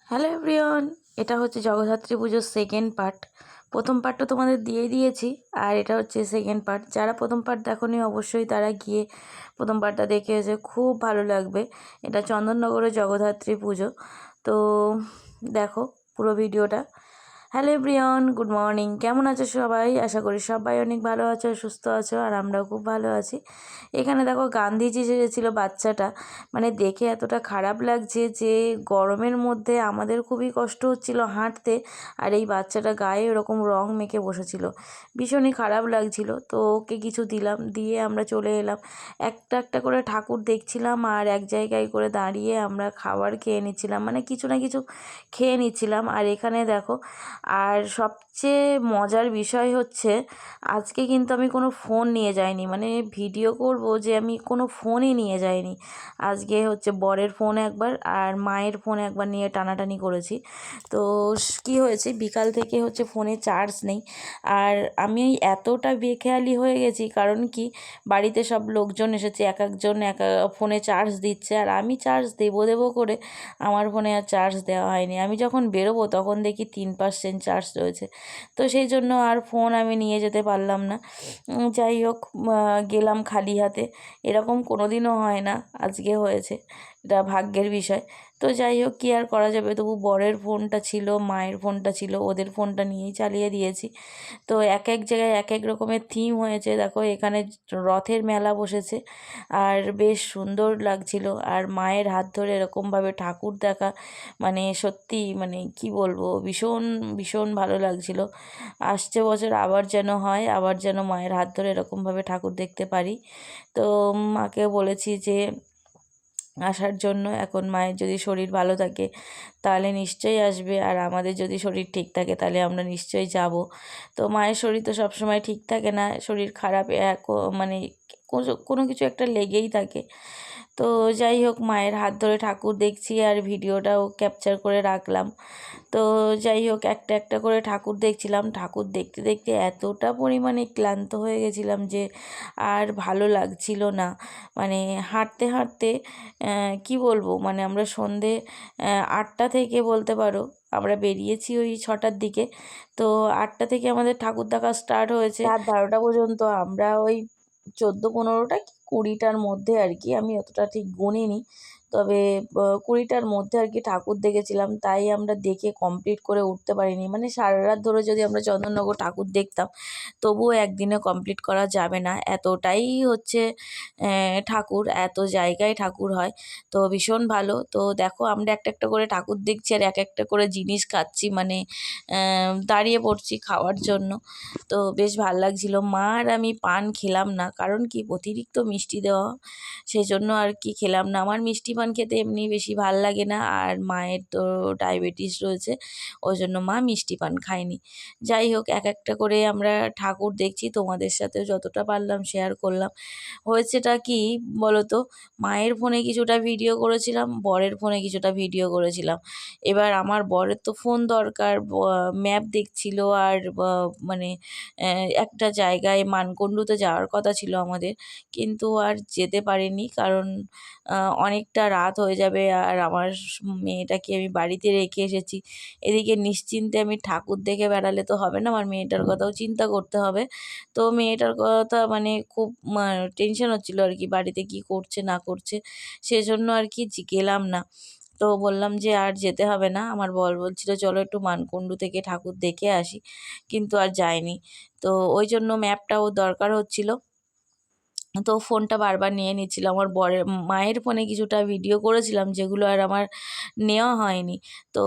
Hello everyone, এটা হচ্ছে জগদ্ধাত্রী পুজোর সেকেন্ড পার্ট। প্রথম পার্টটা তোমাদের দিয়ে দিয়েছি, আর এটা হচ্ছে সেকেন্ড পার্ট। যারা প্রথম পার্ট দেখোনি অবশ্যই তারা গিয়ে প্রথম পার্টটা দেখে এসে খুব ভালো লাগবে। এটা চন্দননগরের জগদ্ধাত্রী পুজো। তো দেখো পুরো ভিডিওটা। Hello everyone, good morning. কেমন আছো সবাই? আশা করি সবাই অনেক ভালো আছো, সুস্থ আছো, আর আমরাও খুব ভালো আছি। এখানে দেখো গান্ধীজি যে ছিল বাচ্চাটা, মানে দেখে এতটা খারাপ লাগছে যে গরমের মধ্যে আমাদের খুবই কষ্ট হচ্ছিল হাঁটতে, আর এই বাচ্চাটা গায়ে এরকম রং মেখে বসেছিল, ভীষণই খারাপ লাগছিল। তো ওকে কিছু দিলাম, দিয়ে আমরা চলে এলাম। একটা একটা করে ঠাকুর দেখছিলাম, আর এক জায়গায় করে দাঁড়িয়ে আমরা খাবার খেয়ে নিচ্ছিলাম, মানে কিছু না কিছু খেয়ে নিচ্ছিলাম। আর এখানে দেখো, আর সবচেয়ে মজার বিষয় হচ্ছে আজকে কিন্তু আমি কোনো ফোন নিয়ে যাইনি, মানে ভিডিও করব যে আমি কোনো ফোনই নিয়ে যাইনি। আজকে হচ্ছে বরের ফোন একবার আর মায়ের ফোন একবার নিয়ে টানাটানি করেছি। তো কি হয়েছে, বিকাল থেকে হচ্ছে ফোনে চার্জ নেই। আর আমি এতটা বেখেয়ালি হয়ে গেছি, কারণ কি বাড়িতে সব লোকজন এসেছে, এক একজন এক ফোনে চার্জ দিচ্ছে, আর আমি চার্জ দেবো দেবো করে আমার ফোনে আর চার্জ দেওয়া হয়নি। আমি যখন বেরোবো তখন দেখি 3% চার্জ রয়েছে। তো সেই জন্য আর ফোন আমি নিয়ে যেতে পারলাম না। যাই হোক, গেলাম খালি হাতে। এরকম কোনো দিনও হয় না, আজকে হয়েছে, এটা ভাগ্যের বিষয়। তো যাই হোক, কী আর করা যাবে, তবু বরের ফোনটা ছিল, মায়ের ফোনটা ছিল, ওদের ফোনটা নিয়েই চালিয়ে দিয়েছি। তো এক এক জায়গায় এক এক রকমের থিম হয়েছে। দেখো এখানে রথের মেলা বসেছে, আর বেশ সুন্দর লাগছিল। আর মায়ের হাত ধরে এরকমভাবে ঠাকুর দেখা, মানে সত্যি, মানে কি বলবো, ভীষণ ভীষণ ভালো লাগছিল। আসছে বছর আবার যেন হয়, আবার যেন মায়ের হাত ধরে এরকমভাবে ঠাকুর দেখতে পারি। তো মাকে বলেছি যে আসার জন্য। এখন মায়ের যদি শরীর ভালো থাকে তাহলে নিশ্চয়ই আসবে, আর আমাদের যদি শরীর ঠিক থাকে তাহলে আমরা নিশ্চয়ই যাব। তো মায়ের শরীর তো সবসময় ঠিক থাকে না, শরীর খারাপ মানে কোনো কিছু একটা লেগেই থাকে। তো যাই হোক, মায়ের হাত ধরে ঠাকুর দেখছি, আর ভিডিওটাও ক্যাপচার করে রাখলাম। তো যাই হোক, একটা একটা করে ঠাকুর দেখছিলাম। ঠাকুর দেখতে দেখতে এতটা পরিমাণে ক্লান্ত হয়ে গেছিলাম যে আর ভালো লাগছিল না। মানে হাঁটতে হাঁটতে কি বলবো, মানে আমরা সন্ধে 8টা থেকে বলতে পারো, আমরা বেরিয়েছি ওই 6টার দিকে। তো 8টা থেকে আমাদের ঠাকুর দেখা স্টার্ট হয়েছে, রাত 12টা পর্যন্ত আমরা ওই 14-15টা কি 20টার মধ্যে আর কি, আমি অতটা ঠিক গুনিনি, তবে 20টার মধ্যে আর কি ঠাকুর দেখেছিলাম। তাই আমরা দেখে কমপ্লিট করে উঠতে পারিনি, মানে সারা রাত ধরে যদি আমরা চন্দননগর ঠাকুর দেখতাম তবুও একদিনে কমপ্লিট করা যাবে না, এতটাই হচ্ছে ঠাকুর, এত জায়গায় ঠাকুর হয়। তো ভীষণ ভালো। তো দেখো আমরা একটা একটা করে ঠাকুর দেখছি, আর এক একটা করে জিনিস খাচ্ছি, মানে দাঁড়িয়ে পড়ছি খাওয়ার জন্য। তো বেশ ভালো লাগছিলো। মা আর আমি পান খেলাম না, কারণ কি অতিরিক্ত মিষ্টি দেওয়া, সেই জন্য আর কি খেলাম না। আমার মিষ্টি পান খেতে এমনি বেশি ভাল লাগে না, আর মায়ের তো ডায়াবেটিস রয়েছে, ওই জন্য মা মিষ্টি পান খায়নি। যাই হোক, এক একটা করে আমরা ঠাকুর দেখছি, তোমাদের সাথেও যতটা পারলাম শেয়ার করলাম। হয়েছেটা কি বলো তো, মায়ের ফোনে কিছুটা ভিডিও করেছিলাম, বরের ফোনে কিছুটা ভিডিও করেছিলাম। এবার আমার বরের তো ফোন দরকার, ম্যাপ দেখছিল, আর মানে একটা জায়গায় মানকুণ্ডুতে যাওয়ার কথা ছিল আমাদের, কিন্তু আর যেতে পারিনি, কারণ অনেকটা রাত হয়ে যাবে, আর আমার মেয়েটাকে আমি বাড়িতে রেখে এসেছি। এদিকে নিশ্চিন্তে আমি ঠাকুর দেখে বেড়ালে তো হবে না, আমার মেয়েটার কথাও চিন্তা করতে হবে। তো মেয়েটার কথা মানে খুব টেনশন হচ্ছিল আর কি, বাড়িতে কি করছে না করছে, সেজন্য আর কি গেলাম না। তো বললাম যে আর যেতে হবে না, আমার বর বলছিল চলো একটু মানকুণ্ডু থেকে ঠাকুর দেখে আসি, কিন্তু আর যাইনি। তো ওই জন্য ম্যাপটাও দরকার হচ্ছিল। তো ফোনটা বারবার নিয়ে নিচ্ছিলাম। আমার মায়ের ফোনে কিছুটা ভিডিও করেছিলাম, যেগুলো আর আমার নেওয়া হয়নি। তো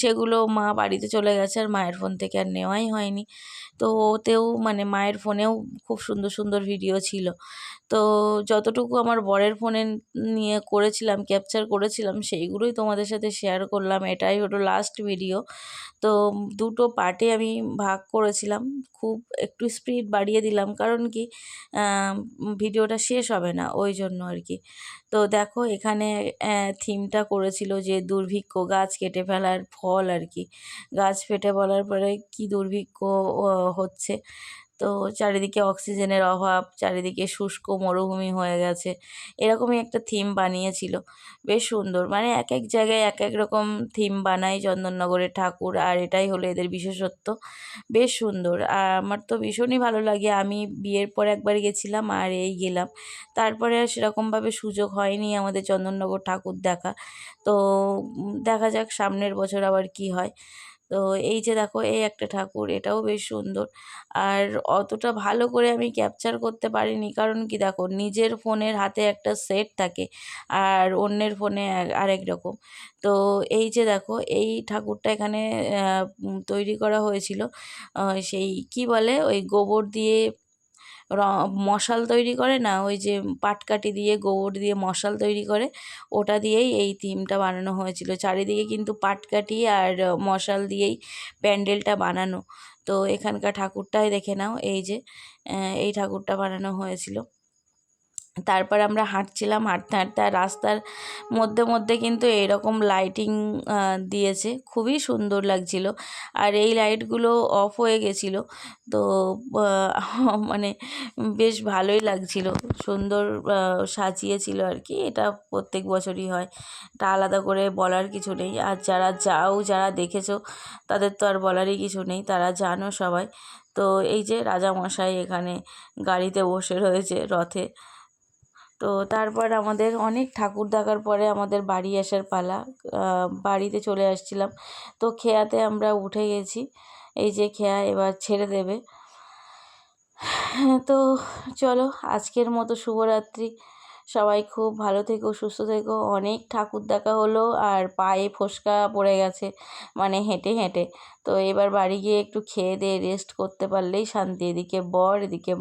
সেগুলো মা বাড়িতে চলে গেছে, আর মায়ের ফোন থেকে আর নেওয়াই হয়নি। তো ওতেও মানে মায়ের ফোনেও খুব সুন্দর সুন্দর ভিডিও ছিল। তো যতটুকু আমার বরের ফোনে নিয়ে করেছিলাম, ক্যাপচার করেছিলাম, সেইগুলোই তোমাদের সাথে শেয়ার করলাম। এটাই হলো লাস্ট ভিডিও। তো দুটো পার্টে আমি ভাগ করেছিলাম, খুব একটু স্পিড বাড়িয়ে দিলাম, কারণ কি ভিডিওটা শেষ হবে না, ওই জন্য আর কি। তো দেখো এখানে থিমটা করেছিল যে দুর্ভিক্ষ, গাছ কেটে ফেলার ফল আর কি, গাছ ফেটে বলার পরে কি দুর্ভিক্ষ হচ্ছে। তো চারিদিকে অক্সিজেনের অভাব, চারিদিকে শুষ্ক মরুভূমি হয়ে গেছে, এরকমই একটা থিম বানিয়েছিল। বেশ সুন্দর, মানে এক এক জায়গায় এক এক রকম থিম বানায় চন্দননগরের ঠাকুর, আর এটাই হলো এদের বিশেষত্ব। বেশ সুন্দর, আর আমার তো ভীষণই ভালো লাগে। আমি বিয়ের পর একবার গেছিলাম আর এই গেলাম, তারপরে আর সেরকমভাবে সুযোগ হয়নি আমাদের চন্দননগর ঠাকুর দেখা। তো দেখা যাক সামনের বছর আবার কি হয়। তো এই যে দেখো, এই একটা ঠাকুর, এটাও বেশ সুন্দর। আর অতটা ভালো করে আমি ক্যাপচার করতে পারিনি, কারণ কি দেখো, নিজের ফোনের হাতে একটা সেট থাকে আর অন্যের ফোনে আরেক রকম। তো এই যে দেখো, এই ঠাকুরটা এখানে তৈরি করা হয়েছিল সেই কি বলে, ওই গোবর দিয়ে র মশাল তৈরি করে না, ওই যে পাটকাঠি দিয়ে গোবর দিয়ে মশাল তৈরি করে, ওটা দিয়েই এই থিমটা বানানো হয়েছিল। চারিদিকে কিন্তু পাটকাঠি আর মশাল দিয়েই প্যান্ডেলটা বানানো। তো এখানকার ঠাকুরটাই দেখে নাও, এই যে এই ঠাকুরটা বানানো হয়েছিল। তারপর আমরা হাঁটছিলাম, হাঁটতে হাঁটতে, আর রাস্তার মধ্যে মধ্যে কিন্তু এরকম লাইটিং দিয়েছে, খুবই সুন্দর লাগছিল। আর এই লাইটগুলো অফ হয়ে গেছিলো, তো মানে বেশ ভালোই লাগছিল, সুন্দর সাজিয়েছিল আর কি। এটা প্রত্যেক বছরই হয়, এটা আলাদা করে বলার কিছু নেই। আর যারা দেখেছো তাদের তো আর বলারই কিছু নেই, তারা জানো সবাই। তো এই যে রাজামশাই এখানে গাড়িতে বসে রয়েছে, রথে। তো তারপর আমাদের অনেক ঠাকুর দেখার পরে আমাদের বাড়ি আসার পালা। বাড়িতে চলে আসছিলাম, তো খেয়াতে আমরা উঠে গেছি। এই যে খেয়া এবার ছেড়ে দেবে। তো চলো, আজকের মতো শুভরাত্রি। সবাই খুব ভালো থেকো, সুস্থ থেকো। অনেক ঠাকুর দেখা হলো আর পায়ে ফোস্কা পড়ে গেছে, মানে হেঁটে হেঁটে। তো এবার বাড়ি গিয়ে একটু খেয়ে দিয়ে রেস্ট করতে পারলেই শান্তি। এদিকে বর, এদিকে